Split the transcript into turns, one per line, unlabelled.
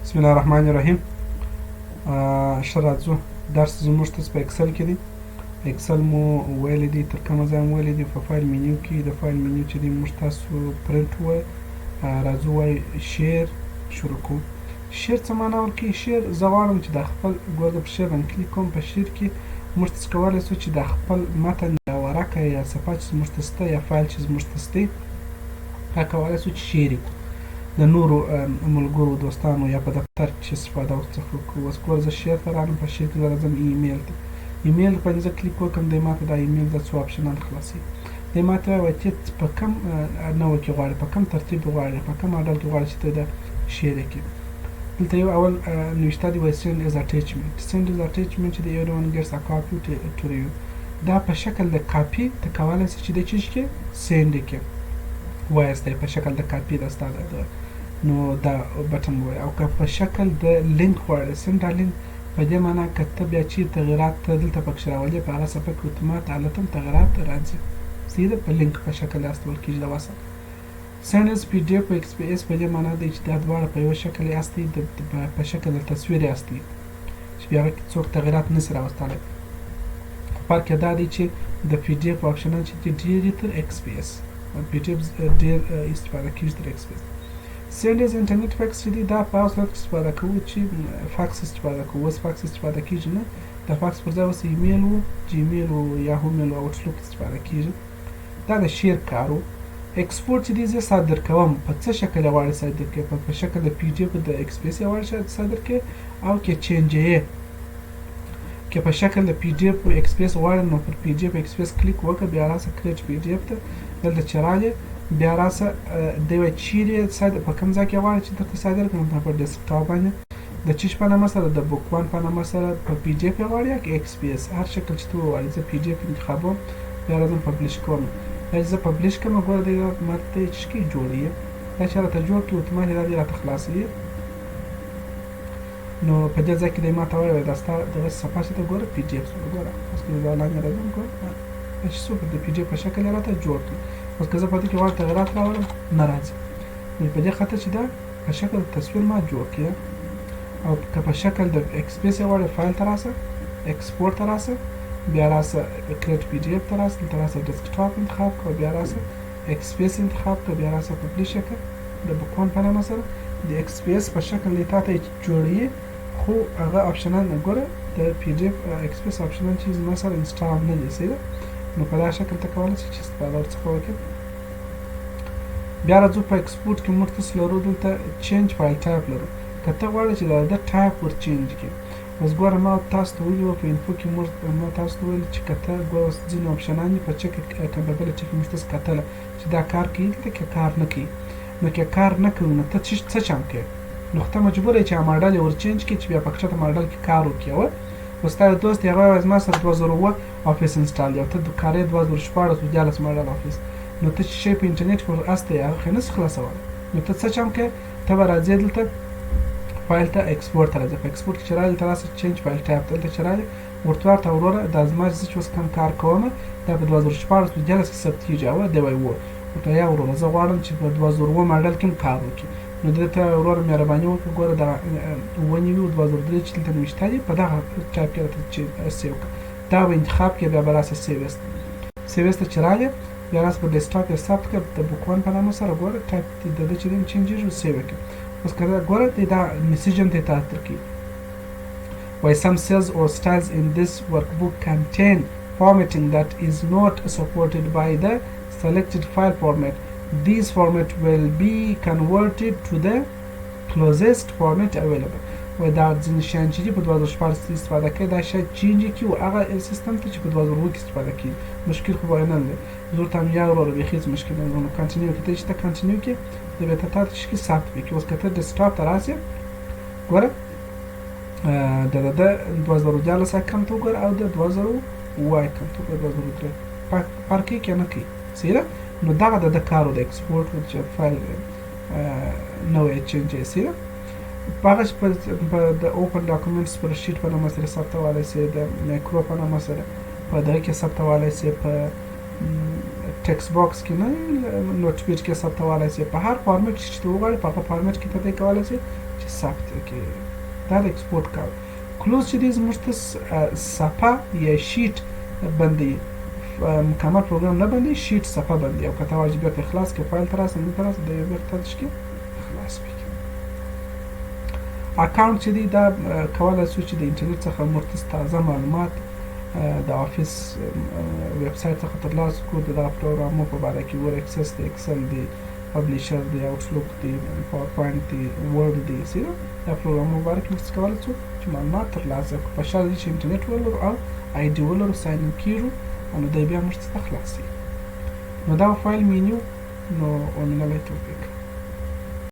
بسم الله الرحمن الرحیم. ښه راځو درس زموږ ته په اکسل کې دی. اکسل مو ویلی دی تر کومه ځای مو ویلی دی په فایل منیو کې. د فایل منیو چې دی موږ تاسو پرنټ ووایه. راځو وایو شیر شروع کوو. شیر څه معنا ورکوي؟ شیر زه غواړم چې دا خپل ګوره په شیر باندې کلیک کوم. په شیر کې موږ څه کولی شو چې دا خپل متن یا ورقه یا صفحه چې زموږ ته شته یا فایل چې زموږ ته شته هغه کولی شو چې شیر یې کړو د نورو ملګرو دوستانو یا په دفتر کې استفاده ورڅخه وکړو. اوس ګوره زه شیر ته راغلم. په شیر کې زه راځم ایمیل ته. ایمیل باندې زه کلیک وکړم دی ماته دا ایمیل د څو آپشنان خلاصوي. دی ماته وایي چې په کوم نوع کې غواړې، په کوم ترتیب غواړې، په کوم ماډل کې غواړې چې ته دا شیر یې کړې. دلته یو اول نوشته دی وایي send as attachment. send as attachment چې د everyone gets a copy to review. دا په شکل د کاپي ته کولی شې چې د چیز کې سینډ یې کړې وایستی په شکل د کاپي د ستا نو دا بټن وایي. او که په شکل د لینک غواړې سینډ ا لینک په دې معنا که ته بیا چیرې تغیرات ته دلته پکښې راولې په هغه صفحه کې اتومات حالتا تغیرات راځي سیده په لینک په شکل استول کېږي د وصل. سینډ از پی ډي اف او ایکس پي ایس په دې معنا دی چې دا دواړه په یوه شکل استي په شکل د تصویر استي چې بیا هغه کې څوک تغیرات نشي راوستلی. فرق یې دا دی چې د پی ډي اف آپشنان چې دي ډېر تر ایکس پي ایس پی ډي اف ډېر استفاده کېږي تر ایکس پي ایس. سینډ از انټرنیټ فیکس چې دی دا په هغه صورت کې استفاده کوو چې فاکس استفاده کوو. اوس فاکس استفاده کېږي نه، د فاکس پر ځای اوس ایمیل و، جیمیل و، یاهو میل او آوټلوک استفاده کېږي. دا د شیر کار و. ایکسپورټ چې دی زه صادر کوم په څه شکل یې غواړې صادر کړې، په شکل د پی ډي اف د ایکس پي ایس یې غواړې صادر کړې او که چینج یې که په شکل د پی ډي اف او ایکس پي ایس غواړې نو پر پی ډي اف ایکس پي ایس کلیک وکړه، بیا راسه کریټ پی ډي اف ته دلته چې راغلې بیا راسه دی وایي چیرې په کوم ځای کې غواړې چې درته صادر کړم. په ډیسکټاپ باندې د چیش په نامه سره د بوک وان په نامه سره په پی ډي اف یې غواړې یا ایکس پي ایس هر شکل چې ته وغواړې. زه پی ډي اف انتخابوم، بیا راځم پبلیش کوم. دا چې زه پبلیش کوم ګوره دی ماته چې کې جوړوي دا چې راته جوړ کړي اتومات دا دی راته خلاصوي. نو په دې ځای کې دی ماته وایي دا ستا دغه صفحه چې ته ګوره پی ډي اف شوه. ګوره اوس که زه لاندې راځم ګوره چې څوک د پی ډي اف په شکل یې راته جوړ کړي. اوس که زه په دې کې غواړم تغیرات راولم نه راځي. نو په دې خاطر چې دا په شکل د تصویر ما جوړ کړي او که په شکل د ایکس پي ایس یې غواړې فایل ته راسه، ایکسپورټ ته راسه، بیا راسه کریټ پی ډي اف ته راسه، دلته راسه ډیسکټاپ انتخاب کړه، بیا راسه ایکس پي ایس انتخاب کړه، بیا راسه پبلیش یې کړه د بوک وان په نامه سره. د ایکس پي ایس په شکل دی تا ته جوړوي خو هغه آپشنان ګوره د پی ډي اف ایکس پي ایس آپشنان چې زما سره انسټال نه دي صحیح ده. نو په دا شکل ته کولی شي چې استفاده ورڅخه وکړي. بیا راځو په ایکسپورټ کې موږ تاسو لرو دلته چینج فایل ټایپ لرو. که ته غواړې چې د ټایپ ور چینج کړي اوس ګوره ما تاسو ته ویلي وو په انفو کې ما تاسو ته ویل چې که ته ګوره اوس ځینې آپشنان دي په چک کمپیوټر چې موږ تاسو کتله چې دا کار کوي دلته که کار نه کوي. نو که کار نه کوي نو ته څه چم کوې نو ته مجبور یې چې ماډل یې ور چینج کړي چې بیا په کښته ماډل کې کار وکړي. اوس ستا یو دوست هغه وایي زما سره 2009 افیس انسټال دی او ته کارې 2014 ماډل افیس. نو ته چې شی په انټرنیټ کې ور استی هغه خو نسې خلاصولی. نو ته څه چم کوې ته به راځې دلته فایل ته ایکسپورټ ته راځي. په ایکسپورټ کې چې راغلې ته راسه چینج فایل ټایپ ته دلته چې راغلې ورته ورته وروره دا زما چې اوس کوم کار کوم دا په 2014 کې ثبت کېږي او دی وایي ورته یا وروره زه غواړم چې په 2009 ماډل کې کار وکړي. نو دلته وروره مهرباني وکړه ګوره دا ونیوي 2003 چې دلته نوشته دي په دغه ټایپ کې راته سیو کړه. دا به انتخاب کې بیا به راسه سیویس ته چې راغلې بیا راسه په ډیسکټاپ یې ثبت کړه د بوک وان په نامه سره ګوره ټایپ د ده چې دی چینجېږي او سیو یې کړه. اوس که ګوره دی دا میسیج هم دی تا درکوي وایي some cells or styles in this workbook contain formatting that is not supported by the selected file format. These format will be converted to the closest format available. وایي دا ځینې شیان چې دي په 2014 استفاده کوي دا شاید چینج یې کړي هغه سیستم ته چې په 2009 کې استفاده کېږي. مشکل خو به نه دی زه ورته هم یا وروره بیخي هېڅ مشکل نه دی. نو کنټینیو کړي ته چې ته کنټینیو کړې د بیا ته تاته چې ثبت وکړي. اوس که ته ډیسکټاپ ته راسې ګوره د 2014 اکاونټ ته وګوره او د 2009 اکاونټ ته وګوره 2003 فرق کوي که نه کوي صحیح ده. نو دغه د کار و د ایکسپورټ و چې فایل نوی چینج یې صحیح ده. په هغه په د اوپن ډاکومنټس پر شیټ په نامه سره ثبتولی سې د میکرو په نامه سره په دغه کې ثبتولی سې په ټکس باکس کې نه نوټ پیج کې ثبتولی سې په هر فارمټ چې ته وغواړې په هغه فارمټ کې ته دی کولی سې چې چې ثبت کې دا د ایکسپورټ کاوه کلوز چې دی زموږ ته صفحه یا شیټ باندې مکمل پروګرام نه باندې شیټ صفحه باندې او کته واجب ته اخلاص کې فایل تر اسه تر اسه د بیرته تشکیل خلاص وکړي اکاونټ چې دی دا کولای شو چې د انټرنیټ څخه مرتبط تازه معلومات د افیس ویب سایټ څخه ترلاسه کړو د پروګرامو په اړه کې ور اکسس دی ایکسل دی پبلیشر دی آوټلوک دی پاورپوینټ دی ورډ دی سیده دا پروګرامو په اړه کې موږ کولای شو چې معلومات ترلاسه کړو په شرط چې انټرنیټ ولرو او آی ډي ولرو ساين ان کیږو نو دا بیا موږ ته خلاصي نو دا فایل مینیو نو ومنه توفیق